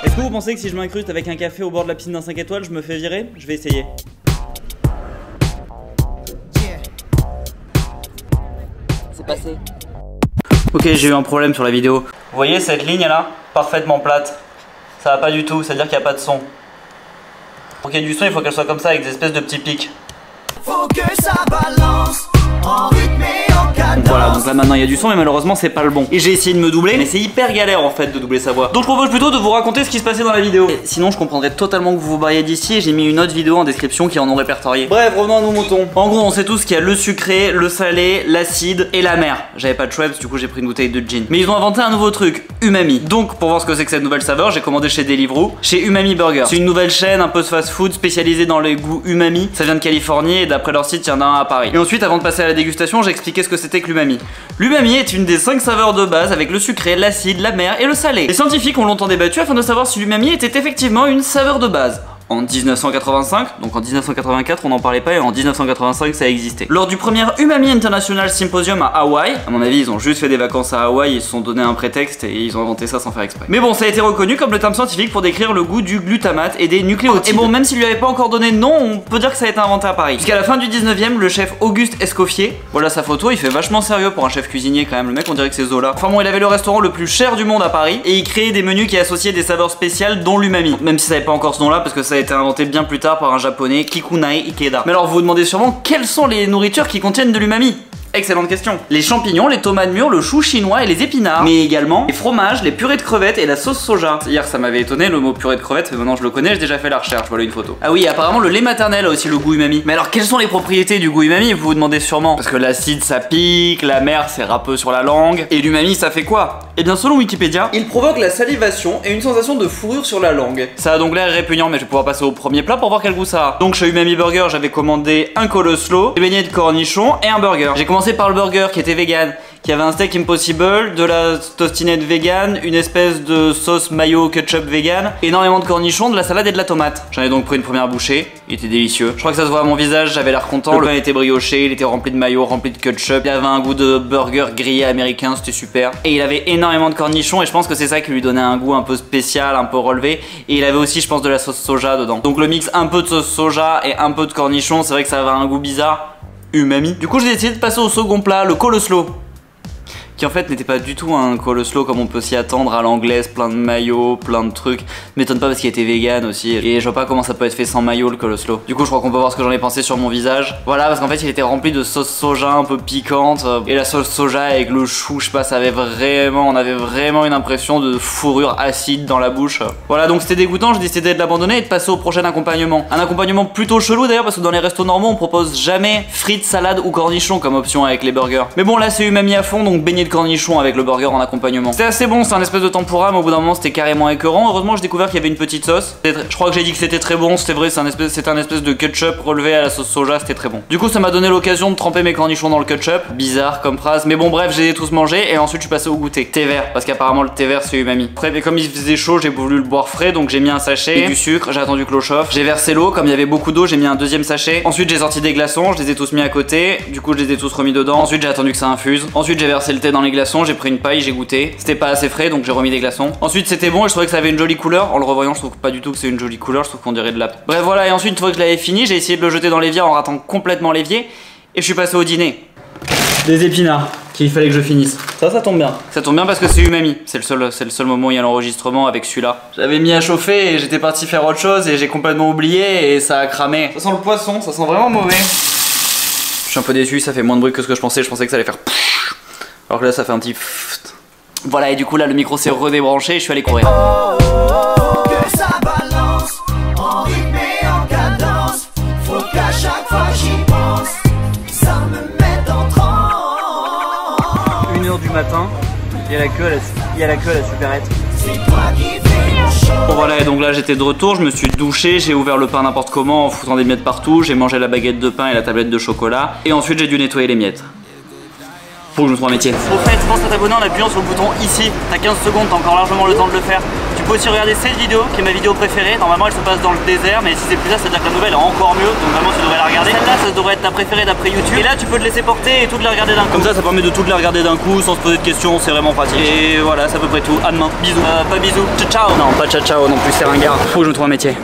Est-ce que vous pensez que si je m'incruste avec un café au bord de la piscine d'un 5 étoiles, je me fais virer? Je vais essayer. C'est passé. Ok, j'ai eu un problème sur la vidéo. Vous voyez cette ligne là? Parfaitement plate. Ça va pas du tout, c'est-à-dire qu'il n'y a pas de son. Pour qu'il y ait du son, il faut qu'elle soit comme ça avec des espèces de petits pics. Faut que ça balance en rythme et en cadence. Donc voilà, donc là maintenant il y a du son mais malheureusement c'est pas le bon. Et j'ai essayé de me doubler mais c'est hyper galère en fait de doubler sa voix. Donc je propose plutôt de vous raconter ce qui se passait dans la vidéo. Et sinon je comprendrais totalement que vous vous barriez d'ici et j'ai mis une autre vidéo en description qui en ont répertorié. Bref, revenons à nos moutons. En gros on sait tous qu'il y a le sucré, le salé, l'acide et la mer. J'avais pas de Schweppes, du coup j'ai pris une bouteille de gin. Mais ils ont inventé un nouveau truc, Umami. Donc pour voir ce que c'est que cette nouvelle saveur, j'ai commandé chez Deliveroo, chez Umami Burger. C'est une nouvelle chaîne un peu de fast food spécialisée dans les goûts umami. Ça vient de Californie et d'après leur site il y en a un à Paris. Et ensuite avant de passer à la dégustation, j'ai expliqué ce que c'était que l'umami. L'umami est une des 5 saveurs de base avec le sucré, l'acide, la mer et le salé. Les scientifiques ont longtemps débattu afin de savoir si l'umami était effectivement une saveur de base. En 1985, donc en 1984 on n'en parlait pas et en 1985 ça existait. Lors du premier Umami International Symposium à Hawaï, à mon avis ils ont juste fait des vacances à Hawaï, ils se sont donné un prétexte et ils ont inventé ça sans faire exprès. Mais bon, ça a été reconnu comme le terme scientifique pour décrire le goût du glutamate et des nucléotides. Et bon, même s'il lui avait pas encore donné de nom, on peut dire que ça a été inventé à Paris. Jusqu'à la fin du 19e, le chef Auguste Escoffier, voilà sa photo, il fait vachement sérieux pour un chef cuisinier quand même, le mec on dirait que c'est Zola. Enfin bon, il avait le restaurant le plus cher du monde à Paris et il créait des menus qui associaient des saveurs spéciales dont l'umami. Même si ça n'avait pas encore ce nom là parce que ça a été inventé bien plus tard par un japonais, Kikunai Ikeda. Mais alors vous vous demandez sûrement quelles sont les nourritures qui contiennent de l'umami? Excellente question. Les champignons, les tomates mûres, le chou chinois et les épinards. Mais également les fromages, les purées de crevettes et la sauce soja. Hier ça m'avait étonné le mot purée de crevettes, mais maintenant je le connais, j'ai déjà fait la recherche, voilà une photo. Ah oui, apparemment le lait maternel a aussi le goût umami. Mais alors quelles sont les propriétés du goût umami, vous vous demandez sûrement? Parce que l'acide ça pique, la mer c'est râpeux sur la langue, et l'umami ça fait quoi? Eh bien selon Wikipédia, il provoque la salivation et une sensation de fourrure sur la langue. Ça a donc l'air répugnant mais je vais pouvoir passer au premier plat pour voir quel goût ça a. Donc chez Umami Burger j'avais commandé un coleslaw, des beignets de cornichons et un burger. J'ai commencé par le burger qui était vegan, qui avait un steak impossible, de la tostinette vegan, une espèce de sauce mayo ketchup vegan, énormément de cornichons, de la salade et de la tomate. J'en ai donc pris une première bouchée, il était délicieux. Je crois que ça se voit à mon visage, j'avais l'air content. Le pain était brioché, il était rempli de mayo, rempli de ketchup. Il avait un goût de burger grillé américain, c'était super. Et il avait énormément de cornichons et je pense que c'est ça qui lui donnait un goût un peu spécial, un peu relevé. Et il avait aussi, je pense, de la sauce soja dedans. Donc le mix un peu de sauce soja et un peu de cornichons, c'est vrai que ça avait un goût bizarre. Umami. Du coup j'ai décidé de passer au second plat, le coleslaw, qui en fait n'était pas du tout un coleslaw comme on peut s'y attendre à l'anglaise, plein de mayo, plein de trucs. M'étonne pas parce qu'il était vegan aussi et je vois pas comment ça peut être fait sans mayo le coleslaw. Du coup je crois qu'on peut voir ce que j'en ai pensé sur mon visage. Voilà, parce qu'en fait il était rempli de sauce soja un peu piquante et la sauce soja avec le chou, je sais pas, ça avait vraiment, on avait vraiment une impression de fourrure acide dans la bouche. Voilà, donc c'était dégoûtant, j'ai décidé de l'abandonner et de passer au prochain accompagnement. Un accompagnement plutôt chelou d'ailleurs parce que dans les restos normaux on propose jamais frites, salade ou cornichons comme option avec les burgers. Mais bon là c'est umami à fond, donc beignet de cornichons avec le burger en accompagnement. C'était assez bon, c'est un espèce de tempura mais au bout d'un moment c'était carrément écœurant. Heureusement j'ai découvert qu'il y avait une petite sauce. Je crois que j'ai dit que c'était très bon, c'était vrai, c'était un espèce de ketchup relevé à la sauce soja, c'était très bon. Du coup ça m'a donné l'occasion de tremper mes cornichons dans le ketchup. Bizarre comme phrase, mais bon bref, j'ai tous mangés et ensuite je suis passé au goûter. Thé vert, parce qu'apparemment le thé vert c'est umami. Après mais comme il faisait chaud, j'ai voulu le boire frais donc j'ai mis un sachet et du sucre, j'ai attendu que l'eau chauffe. J'ai versé l'eau, comme il y avait beaucoup d'eau, j'ai mis un deuxième sachet. Ensuite j'ai sorti des glaçons, je les ai tous mis à côté. Du coup je les ai tous remis dedans. Ensuite j'ai attendu que ça infuse. Ensuite j'ai versé le thé dans les glaçons, j'ai pris une paille, j'ai goûté. C'était pas assez frais donc j'ai remis des glaçons. Ensuite c'était bon et je trouvais que ça avait une jolie couleur. En le revoyant je trouve pas du tout que c'est une jolie couleur, je trouve qu'on dirait de la... Bref voilà, et ensuite une fois que je l'avais fini, j'ai essayé de le jeter dans l'évier en ratant complètement l'évier. Et je suis passé au dîner. Des épinards qu'il fallait que je finisse. Ça tombe bien. Ça tombe bien parce que c'est umami. C'est le seul moment où il y a l'enregistrement avec celui-là. J'avais mis à chauffer et j'étais parti faire autre chose et j'ai complètement oublié et ça a cramé. Ça sent le poisson, ça sent vraiment mauvais. Je suis un peu déçu, ça fait moins de bruit que ce que je pensais que ça allait faire alors que là ça fait un petit voilà, et du coup là le micro s'est redébranché et je suis allé courir. Que ça balance en rythme et en cadence. Faut qu'à chaque fois j'y pense, ça me met en transe. 1h du matin, il y a la queue à la supérette. C'est toi qui fais mon show. Bon voilà, et donc là j'étais de retour, je me suis douché, j'ai ouvert le pain n'importe comment en foutant des miettes partout, j'ai mangé la baguette de pain et la tablette de chocolat et ensuite j'ai dû nettoyer les miettes. Faut que je me trouve un métier. Au fait, pense à t'abonner en appuyant sur le bouton ici. T'as 15 secondes, t'as encore largement le temps de le faire. Tu peux aussi regarder cette vidéo qui est ma vidéo préférée. Normalement elle se passe dans le désert, mais si c'est plus ça, c'est à dire que la nouvelle est encore mieux. Donc vraiment tu devrais la regarder. Celle-là, ça devrait être ta préférée d'après YouTube. Et là tu peux te laisser porter et toutes les regarder d'un coup. Comme ça permet de toutes les regarder d'un coup sans se poser de questions, c'est vraiment pratique. Et voilà, c'est à peu près tout. À demain. Bisous. Pas bisous. Ciao ciao. Non, pas ciao ciao non plus, c'est ringard. Faut que je me trouve un métier.